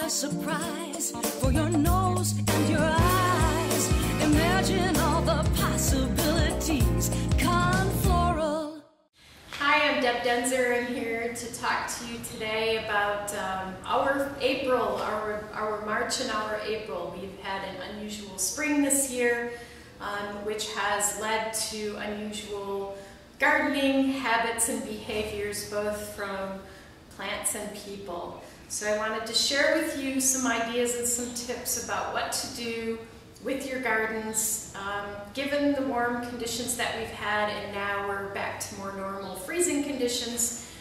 by surprise for your nose and your eyes. Imagine all the possibilities. Confloral. Hi, I'm Deb Denzer. I'm here to talk to you today about our April, our March and our April. We've had an unusual spring this year, which has led to unusual gardening habits and behaviors, both from plants and people. So I wanted to share with you some ideas and some tips about what to do with your gardens, given the warm conditions that we've had, and now we're back to more normal freezing conditions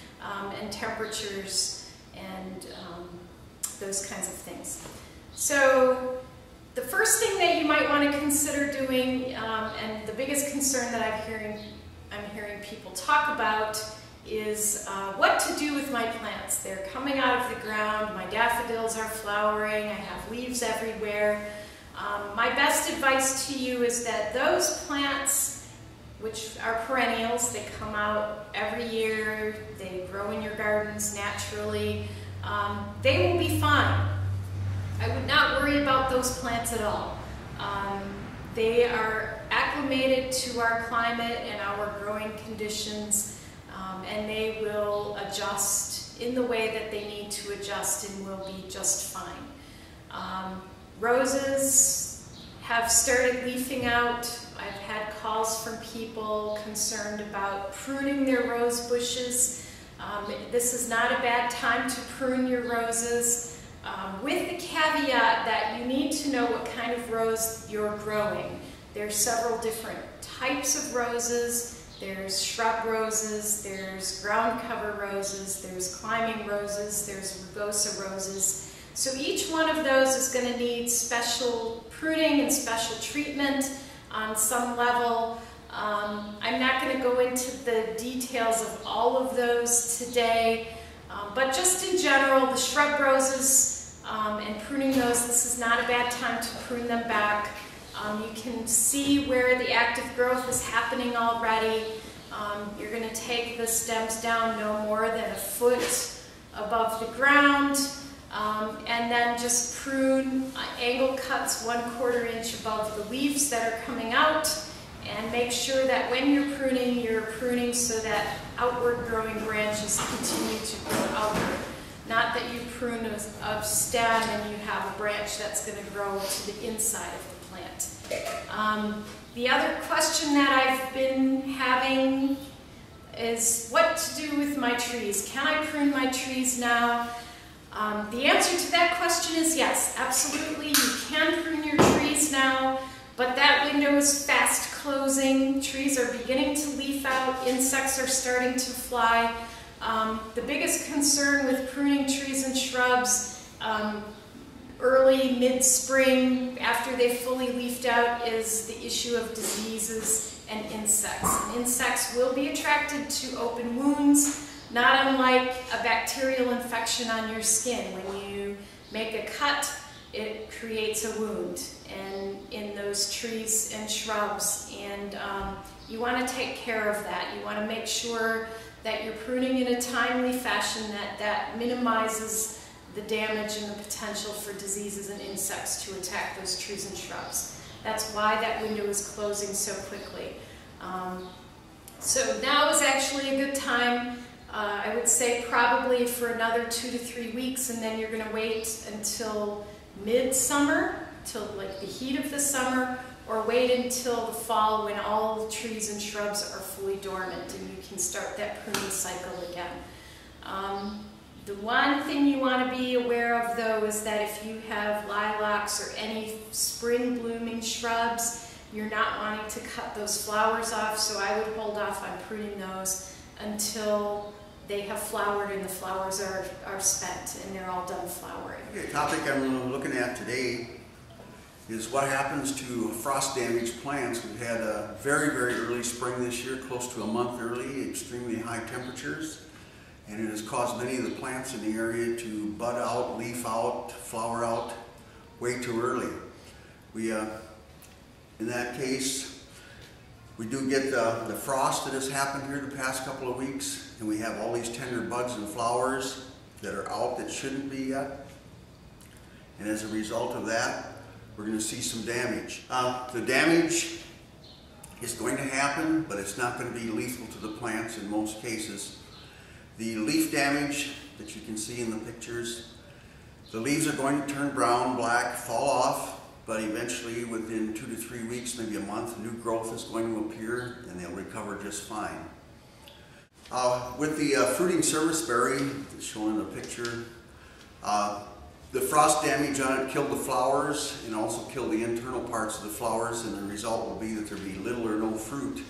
and temperatures and those kinds of things. So the first thing that you might want to consider doing, and the biggest concern that I'm hearing people talk about, is what to do with my plants. They're coming out of the ground, my daffodils are flowering, I have leaves everywhere. My best advice to you is that those plants, which are perennials, they come out every year, they grow in your gardens naturally, they will be fine. I would not worry about those plants at all. They are acclimated to our climate and our growing conditions, and they will adjust in the way that they need to adjust and will be just fine. Roses have started leafing out. I've had calls from people concerned about pruning their rose bushes. This is not a bad time to prune your roses, with the caveat that you need to know what kind of rose you're growing. There's several different types of roses. There's shrub roses, there's ground cover roses, there's climbing roses, there's rugosa roses. So each one of those is going to need special pruning and special treatment on some level. I'm not going to go into the details of all of those today, but just in general, the shrub roses and pruning those, this is not a bad time to prune them back. You can see where the active growth is happening already. You're going to take the stems down no more than a foot above the ground, and then just prune angle cuts 1/4 inch above the leaves that are coming out, and make sure that when you're pruning so that outward growing branches continue to grow outward. Not that you prune a stem and you have a branch that's going to grow to the inside of the plant. The other question that I've been having is what to do with my trees. Can I prune my trees now? The answer to that question is yes, absolutely. You can prune your trees now, but that window is fast closing. Trees are beginning to leaf out. Insects are starting to fly. The biggest concern with pruning trees and shrubs early, mid-spring, after they've fully leafed out, is the issue of diseases and insects. And insects will be attracted to open wounds, not unlike a bacterial infection on your skin. When you make a cut, it creates a wound in those trees and shrubs, and you want to take care of that. You want to make sure that you're pruning in a timely fashion that minimizes the damage and the potential for diseases and insects to attack those trees and shrubs. That's why that window is closing so quickly. So now is actually a good time. I would say probably for another 2 to 3 weeks, and then you're going to wait until midsummer, till like the heat of the summer, or wait until the fall when all the trees and shrubs are fully dormant and you can start that pruning cycle again. The one thing you want to be aware of, though, is that if you have lilacs or any spring blooming shrubs, you're not wanting to cut those flowers off, so I would hold off on pruning those until they have flowered and the flowers are spent and they're all done flowering. Okay, the topic I'm looking at today is what happens to frost-damaged plants. We've had a very, very early spring this year, close to a month early, extremely high temperatures. And it has caused many of the plants in the area to bud out, leaf out, flower out way too early. In that case, we do get the frost that has happened here the past couple of weeks, and we have all these tender buds and flowers that are out that shouldn't be yet. and as a result of that, we're going to see some damage. The damage is going to happen, but it's not going to be lethal to the plants in most cases. The leaf damage that you can see in the pictures, the leaves are going to turn brown, black, fall off, but eventually within 2 to 3 weeks, maybe a month, new growth is going to appear and they'll recover just fine. With the fruiting serviceberry that's shown in the picture, the frost damage on it killed the flowers and also killed the internal parts of the flowers, and the result will be that there will be little or no fruit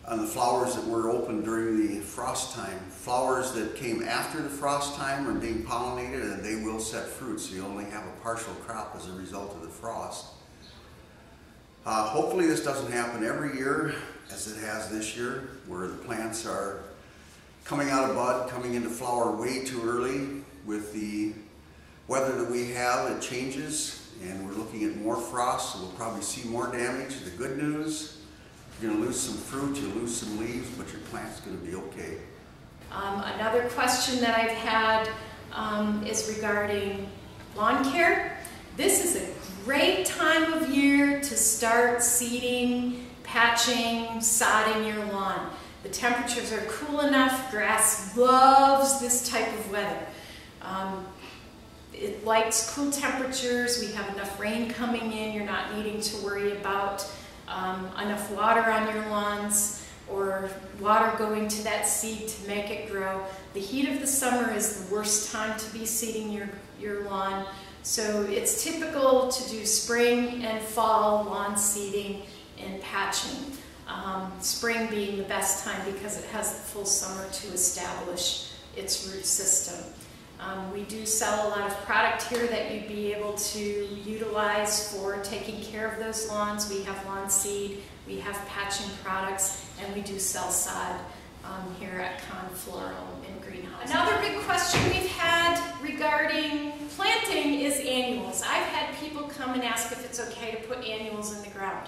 on the flowers that were open during the frost time. Flowers that came after the frost time are being pollinated and they will set fruit, so you only have a partial crop as a result of the frost. Hopefully this doesn't happen every year as it has this year, where the plants are coming out of bud, coming into flower way too early. With the weather that we have, it changes and we're looking at more frost, so we'll probably see more damage. The good news, you're going to lose some fruit, you lose some leaves, but your plant's going to be okay. Another question that I've had is regarding lawn care. This is a great time of year to start seeding, patching, sodding your lawn. The temperatures are cool enough, grass loves this type of weather. It likes cool temperatures, we have enough rain coming in, you're not needing to worry about enough water on your lawns or water going to that seed to make it grow. The heat of the summer is the worst time to be seeding your lawn, so it's typical to do spring and fall lawn seeding and patching. Spring being the best time because it has the full summer to establish its root system. We do sell a lot of product here that you'd be able to utilize for taking care of those lawns. We have lawn seed, we have patching products, and we do sell sod here at Kahn Floral in Greenhouse. Another big question we've had regarding planting is annuals. I've had people come and ask if it's okay to put annuals in the ground.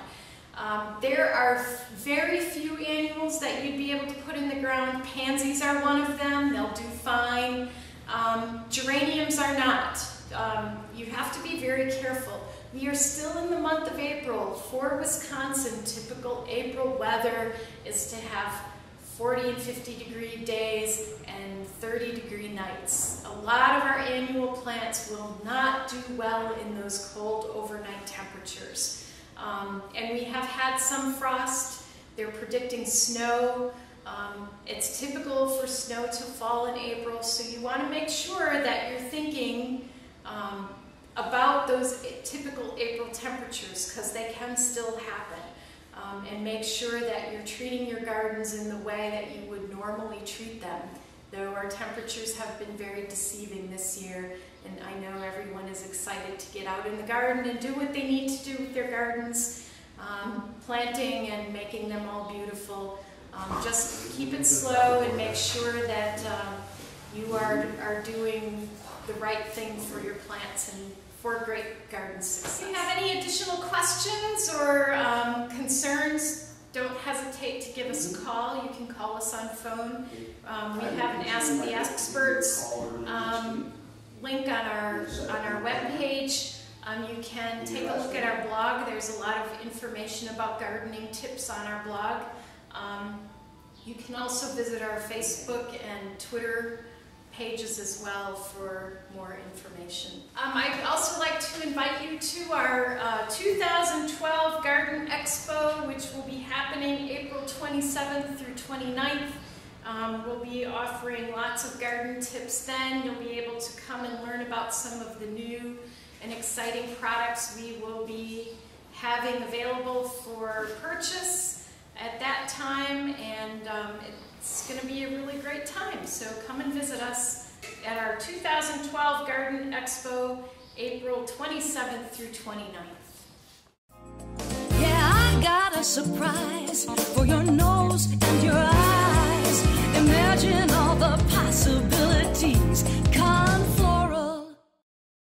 There are very few annuals that you'd be able to put in the ground. Pansies are one of them, they'll do fine. Geraniums are not. You have to be very careful. We are still in the month of April. For Wisconsin, typical April weather is to have 40 and 50 degree days and 30 degree nights. A lot of our annual plants will not do well in those cold overnight temperatures. And we have had some frost. They're predicting snow. It's typical for snow to fall in April, so you want to make sure that you're thinking about those typical April temperatures, because they can still happen. And make sure that you're treating your gardens in the way that you would normally treat them. Though our temperatures have been very deceiving this year, and I know everyone is excited to get out in the garden and do what they need to do with their gardens, planting and making them all beautiful. Just keep it slow and make sure that you are doing the right thing for your plants and for great garden success. If you have any additional questions or concerns, don't hesitate to give us a call. You can call us on phone. We have an Ask the Experts link on our webpage. You can take a look at our blog. There's a lot of information about gardening tips on our blog. You can also visit our Facebook and Twitter pages as well for more information. I'd also like to invite you to our 2012 Garden Expo, which will be happening April 27th through 29th. We'll be offering lots of garden tips then. You'll be able to come and learn about some of the new and exciting products we will be having available for purchase at that time, and it's going to be a really great time. So come and visit us at our 2012 Garden Expo, April 27th through 29th. Yeah, I got a surprise for your nose.